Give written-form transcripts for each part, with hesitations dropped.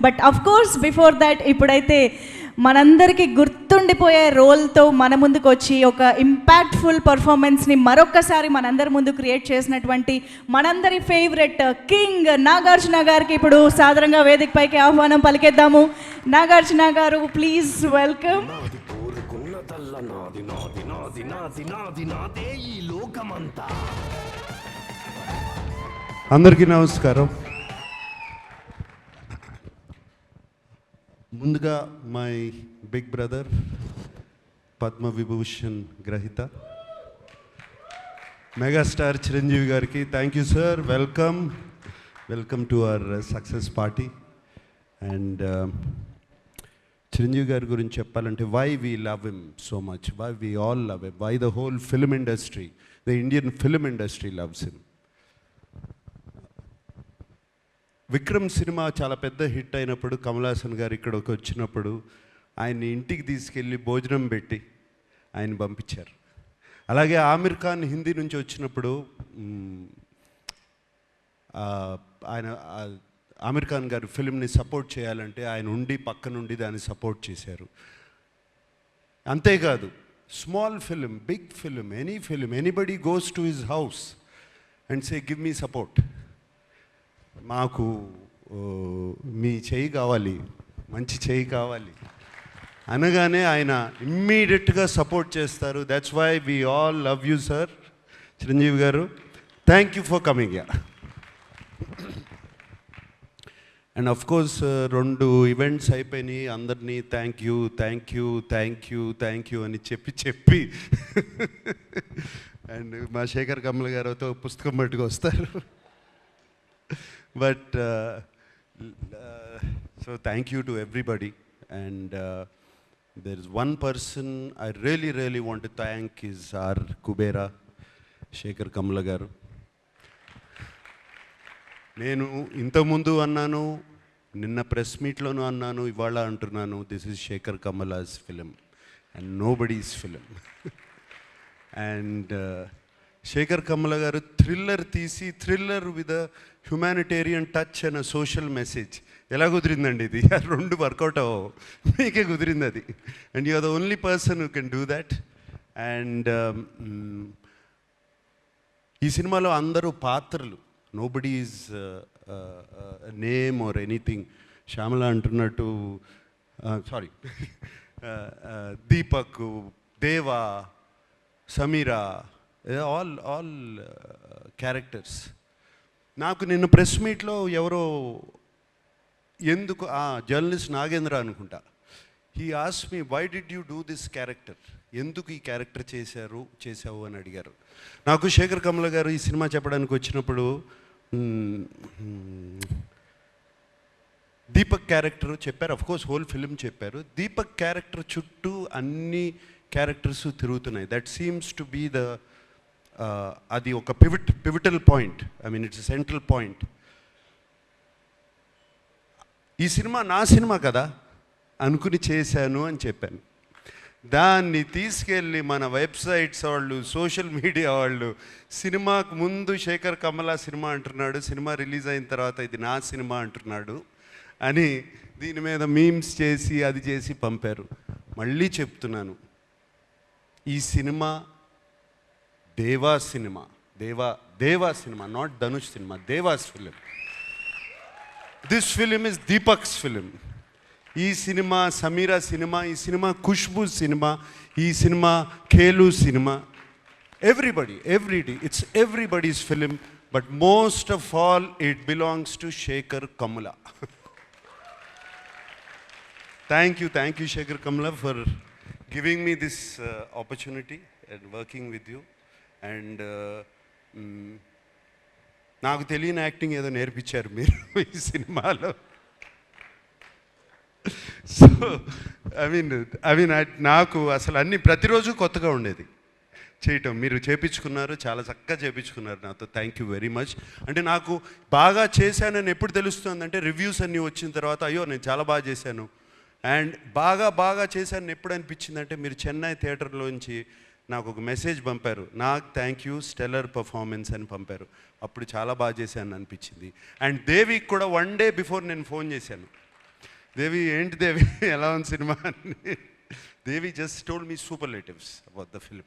But of course before that ఇప్పుడైతే మనందరికీ గుర్తుండిపోయే రోల్తో మన ముందుకు వచ్చి ఒక ఇంపాక్ట్ఫుల్ పర్ఫార్మెన్స్ని మరొక్కసారి మనందరి ముందు క్రియేట్ చేసినటువంటి మనందరి ఫేవరెట్ కింగ్ నాగార్జున గారికి ఇప్పుడు సాదరంగా వేదికపైకి ఆహ్వానం పలికేద్దాము. నాగార్జున గారు, ప్లీజ్ వెల్కమ్. అందరికీ నమస్కారం. ముందుగా my big brother Padma Vibhushan గ్రహీత మెగాస్టార్ చిరంజీవి గారికి thank you sir. Welcome to our success party. And Chiranjeevi గారి గురించి చెప్పాలంటే why we love him so much, why we all love him, why the whole film industry, the Indian film industry loves him. Vikram cinema చాలా పెద్ద hit అయినప్పుడు కమల్ హాసన్ గారు ఇక్కడికి వచ్చినప్పుడు ఆయన్ని ఇంటికి తీసుకెళ్ళి భోజనం పెట్టి ఆయన పంపించారు. అలాగే ఆమిర్ ఖాన్ హిందీ నుంచి వచ్చినప్పుడు ఆయన ఆమిర్ ఖాన్ గారు ఫిల్మ్ని సపోర్ట్ చేయాలంటే ఆయన ఉండి పక్క నుండి దాన్ని సపోర్ట్ చేశారు. అంతేకాదు small film, big film, any film, anybody goes to his house and say give me support, మాకు మీ చేయి కావాలి, మంచి చేయి కావాలి అనగానే ఆయన ఇమ్మీడియట్గా సపోర్ట్ చేస్తారు. That's why we all love you sir Chiranjeevi garu. Thank you for coming yeah. And of course 2 events అయిపోయినాయి, అందరినీ థ్యాంక్ యూ అని చెప్పి అండ్ మా శేఖర్ కమల గారితో పుస్తకం పట్టుకు వస్తారు. But so thank you to everybody, and there is one person I really want to thank is our Kubera Shekhar Kamala garu. నేను ఇంతకుముందు అన్నాను, నిన్న ప్రెస్ మీట్లోనూ అన్నాను, ఇవాళ అంటున్నాను, this is Sekhar Kammula's film and nobody's film. And Sekhar Kammula garu thriller తీసి, thriller with a humanitarian touch and social message. ఎలా కుదిరిందండి ఇది? 2 వర్కౌట్ అవ్వవు, మీకే కుదిరింది అది. And you are the only person who can do that. And ఈ సినిమాలో అందరూ పాత్రలు, nobody is name or anything. Shyamala అంటున్నట్టు, sorry, Deepak, Deva, Sameera, all characters. నాకు నిన్న ప్రెస్ మీట్లో ఎవరో ఎందుకు జర్నలిస్ట్ నాగేంద్ర అనుకుంటా, he asked me why did you do this character, ఎందుకు ఈ క్యారెక్టర్ చేసావు అని అడిగారు. నాకు శేఖర్ కమల గారు ఈ సినిమా చెప్పడానికి వచ్చినప్పుడు దీపక్ క్యారెక్టర్ చెప్పారు, అఫ్కోర్స్ హోల్ ఫిల్మ్ చెప్పారు. దీపక్ క్యారెక్టర్ చుట్టూ అన్ని క్యారెక్టర్స్ తిరుగుతున్నాయి. That seems to be the అది ఒక pivotal point, I mean it's central point. ఈ సినిమా నా సినిమా కదా అనుకుని చేశాను అని చెప్పాను. దాన్ని తీసుకెళ్ళి మన వెబ్సైట్స్ వాళ్ళు, సోషల్ మీడియా వాళ్ళు, సినిమాకు ముందు శేఖర్ కమల సినిమా అంటున్నాడు, సినిమా రిలీజ్ అయిన తర్వాత ఇది నా సినిమా అంటున్నాడు అని దీని మీద మీమ్స్ చేసి అది చేసి పంపారు. మళ్ళీ చెప్తున్నాను, ఈ సినిమా దేవా సినిమా, దేవా సినిమా, నాట్ ధనుష్ సినిమా, Deva's film. This film is Deepak's film. ఈ సినిమా సమీరా సినిమా, ఈ సినిమా ఖుష్బూ సినిమా, ఈ సినిమా ఖేలు సినిమా, everybody, it's everybody's film. But most of all it belongs to Sekhar Kammula. Thank you Sekhar Kammula for giving me this opportunity and working with you. And నాకు తెలియని యాక్టింగ్ ఏదో నేర్పించారు మీరు ఈ సినిమాలో. సో ఐ మీన్ నాకు అసలు అన్నీ ప్రతిరోజు కొత్తగా ఉండేది చేయటం. మీరు చేపించుకున్నారు, చాలా చక్కగా చేపించుకున్నారు నాతో. Thank you very much. అంటే నాకు బాగా చేశానని ఎప్పుడు తెలుస్తుందంటే రివ్యూస్ అన్నీ వచ్చిన తర్వాత, అయ్యో నేను చాలా బాగా చేశాను. అండ్ బాగా చేశాను ఎప్పుడు అనిపించిందంటే, మీరు చెన్నై థియేటర్లోంచి నాకు ఒక మెసేజ్ పంపారు, నాకు థ్యాంక్ యూ స్టెల్లర్ పర్ఫార్మెన్స్ అని పంపారు. అప్పుడు చాలా బాగా చేశాను అనిపించింది. అండ్ దేవికి కూడా 1 day బిఫోర్ నేను ఫోన్ చేశాను, దేవి ఏంటి దేవి ఎలా ఉంది సినిమా అని. Devi just told me superlatives about the film.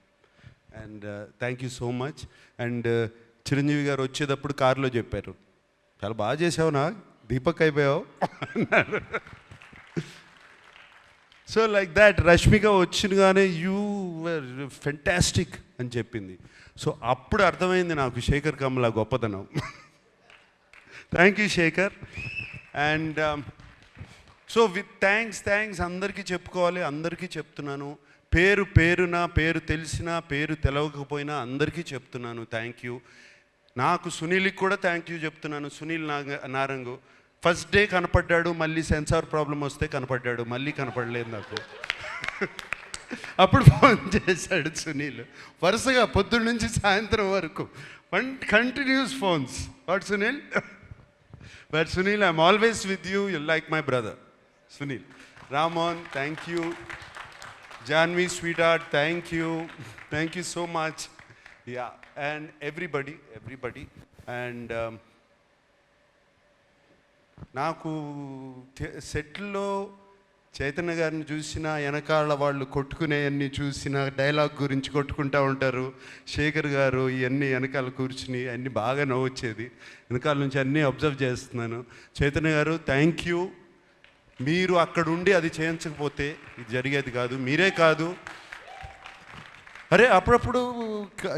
And thank you so much. And Chiranjeevi garu వచ్చేటప్పుడు కారులో చెప్పారు, చాలా బాగా చేసావునా, దీపక్ అయిపోయావు అన్నారు. సో లైక్ దాట్ రష్మిక వచ్చినగానే యూ వర్ ఫెంటాస్టిక్ అని చెప్పింది. సో అప్పుడు అర్థమైంది నాకు శేఖర్ కమల గొప్పతనం. Thank you Sekhar. And so with thanks అందరికీ చెప్పుకోవాలి, అందరికీ చెప్తున్నాను. పేరున పేరు తెలిసినా పేరు తెలవకపోయినా అందరికీ చెప్తున్నాను థ్యాంక్ యూ. నాకు సునీల్కి కూడా థ్యాంక్ యూ చెప్తున్నాను. సునీల్ నారంగు ఫస్ట్ డే కనపడ్డాడు, మళ్ళీ సెన్సార్ ప్రాబ్లం వస్తే కనపడ్డాడు, మళ్ళీ కనపడలేదు నాకు. అప్పుడు ఫోన్ చేశాడు సునీల్, వరుసగా పొద్దున్న నుంచి సాయంత్రం వరకు continuous phones. What Sunil? But Sunil, I'm always with you, you like my brother Sunil. Ramon, thank you. Janvi, sweetheart, thank you so much. Yeah, and everybody. And నాకు సెట్లో చైతన్య గారిని చూసినా, వెనకాల వాళ్ళు కొట్టుకునేవన్నీ చూసినా, డైలాగ్ గురించి కొట్టుకుంటూ ఉంటారు. శేఖర్ గారు ఇవన్నీ వెనకాల కూర్చుని అన్నీ బాగా నవ్వొచ్చేది. వెనకాల నుంచి అన్నీ అబ్జర్వ్ చేస్తున్నాను. చైతన్య గారు థ్యాంక్ యూ. మీరు అక్కడ ఉండి అది చేయించకపోతే ఇది జరిగేది కాదు. మీరే కాదు, అరే అప్పుడప్పుడు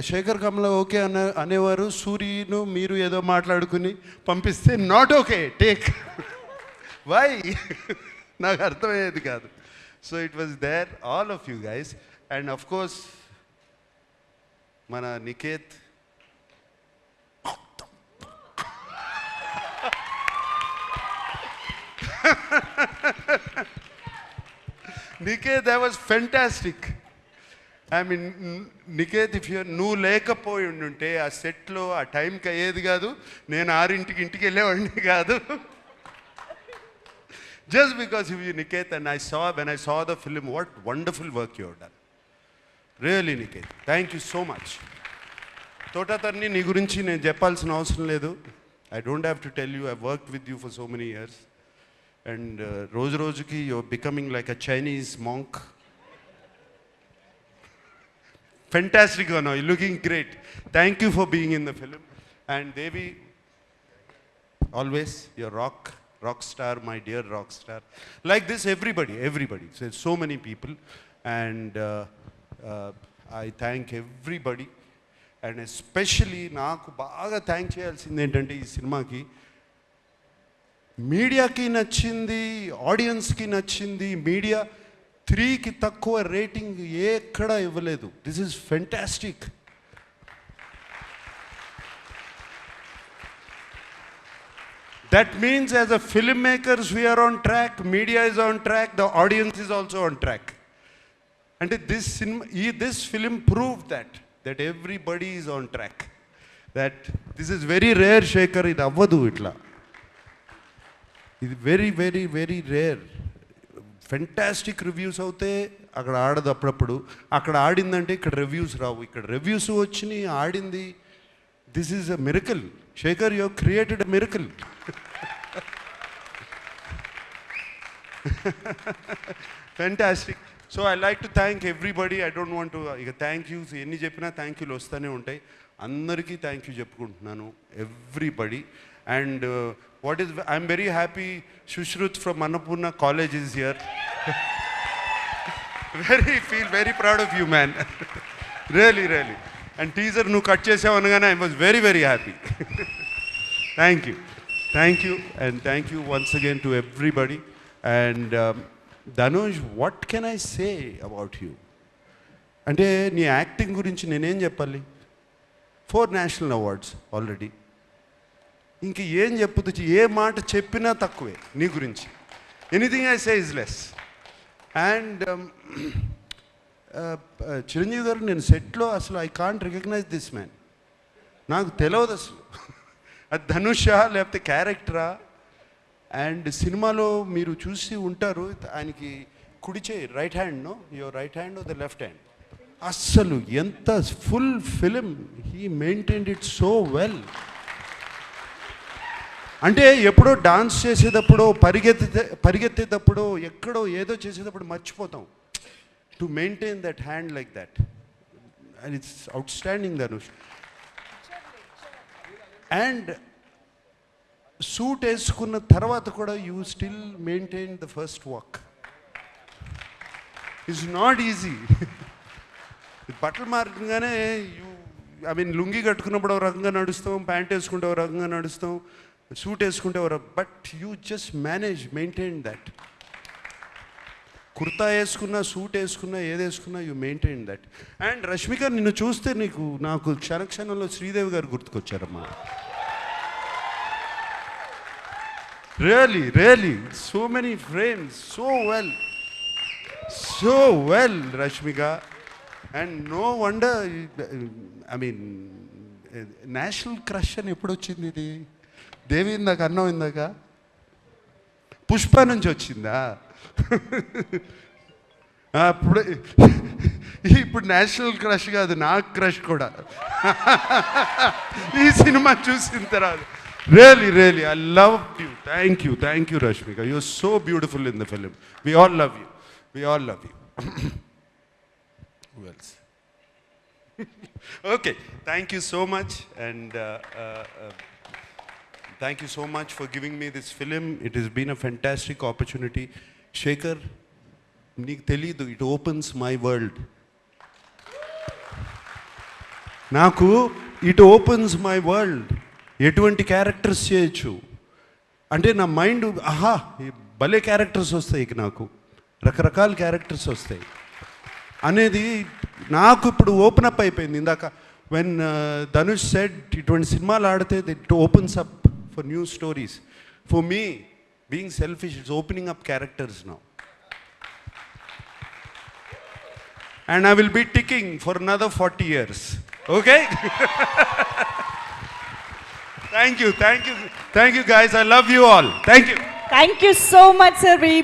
శేఖర్ కమల ఓకే అనేవారు, సూర్యను మీరు ఏదో మాట్లాడుకుని పంపిస్తే నాట్ ఓకే టేక్ వై నాకు అర్థమయ్యేది కాదు. So it was there all of you guys. And of course మన Niket, Niket, that was fantastic. I mean, Niket, if నువ్వు లేకపోయి ఉంటే ఆ సెట్లో ఆ టైంకి అయ్యేది కాదు, నేను 6ంటికి ఇంటికి వెళ్ళేవాడిని కాదు. Just because of you, Niket, and when I saw the film, what wonderful work you have done. Really, Niket, thank you so much. Thota Tharani నీ గురించి నేను చెప్పాల్సిన అవసరం లేదు. I don't have to tell you, I've worked with you for so many years. And రోజుకి you're becoming like a Chinese monk. Fantastic one, you're looking great. Thank you for being in the film. And Devi, always your rock star, my dear rock star. Like this, everybody. So there's so many people. And I thank everybody. And especially నాకు బాగా thank చేయాల్సింది ఏంటంటే ఈ సినిమాకి మీడియాకి నచ్చింది, ఆడియన్స్కి నచ్చింది. మీడియా 3కి తక్కువ రేటింగ్ ఎక్కడా ఇవ్వలేదు. This is fantastic. That means as a film makers we are on track, media is on track, the audience is also on track. అంటే this film prove that everybody is on track. That this is very rare, Shekhar, ఇది అవ్వదు ఇట్లా. ఇది very rare. Fantastic reviews అవుతే అక్కడ ఆడదు, అప్పుడప్పుడు అక్కడ ఆడిందంటే ఇక్కడ రివ్యూస్ రావు. ఇక్కడ రివ్యూస్ వచ్చినాయి, ఆడింది. This is a miracle. Shekhar, you created a miracle. Fantastic. So I like to thank everybody. I don't want to ఇక థ్యాంక్ యూస్ ఎన్ని చెప్పినా థ్యాంక్ యూలు వస్తూనే ఉంటాయి. అందరికీ థ్యాంక్ యూ చెప్పుకుంటున్నాను, everybody. And I'm very happy Sushruth from Annapurna college is here. Feel very proud of you man, really. And teaser నువ్వు cut చేసావు అనగానే I was very happy. Thank you and thank you once again to everybody. And Dhanush, what can I say about you? అంటే నీ acting గురించి నేనేం చెప్పాలి? 4 national awards already. ఇంక ఏం చెప్పుదు, ఏ మాట చెప్పినా తక్కువే నీ గురించి. Anything I say is less. And Chiranjeevi garu, నేను సెట్లో అసలు I can't recognise this man. నాకు తెలియదు అసలు అది ధనుషా లేకపోతే క్యారెక్టరా. అండ్ సినిమాలో మీరు చూసి ఉంటారు, ఆయనకి కుడి చేయి, right hand, no your right hand the left hand. అస్సలు ఎంత full film he maintained it so well. అంటే ఎప్పుడో డాన్స్ చేసేటప్పుడు పరిగెత్తేటప్పుడు ఎక్కడో ఏదో చేసేటప్పుడు మర్చిపోతాం to maintain that hand like that and it's outstanding Dhanush. And suit వేసుకున్న తర్వాత కూడా you still maintain the first walk. It's not easy. బట్టలు మారగానే ఐ మీన్ లుంగి కట్టుకున్నప్పుడు ఒక రకంగా నడుస్తాం, ప్యాంట్ వేసుకుంటే ఒక రకంగా నడుస్తాం, సూట్ వేసుకుంటే but you just manage maintain that. Kurta వేసుకున్నా, సూట్ వేసుకున్నా, ఏది వేసుకున్నా you maintain that. And Rashmika, నిన్ను చూస్తే నాకు క్షణంలో శ్రీదేవి గారు గుర్తుకొచ్చారమ్మా. Really so many frames, so well Rashmika. And no wonder, I mean national crush అని ఎప్పుడు వచ్చింది ఇది? దేవి ఇందాక అన్నం, ఇందాక పుష్ప నుంచి వచ్చిందా? అప్పుడు ఇప్పుడు నేషనల్ క్రష్ కాదు, నాకు క్రష్ కూడా ఈ సినిమా చూసిన తర్వాత. Really I love you. Thank you Rashmika. You are so beautiful in the film. We all love you. Who else? Okay, thank you so much, and thank you so much for giving me this film. It has been a fantastic opportunity. Shekhar, నీకు తెలీదు, it opens my world. నాకు it opens my world. ఎటువంటి characters చేయొచ్చు అంటే నా mind భలే characters వస్తాయి, నాకు రకరకాల క్యారెక్టర్స్ వస్తాయి అనేది నాకు ఇప్పుడు ఓపెన్ అప్ అయిపోయింది. ఇందాక వెన్ ధనుష్ సెడ్ ఇటువంటి సినిమాలు ఆడితే it opens up for new stories. For me being selfish, it's opening up characters now. And I will be ticking for another 40 years. Okay? Thank you guys. I love you all. Thank you. Thank you so much, sir. We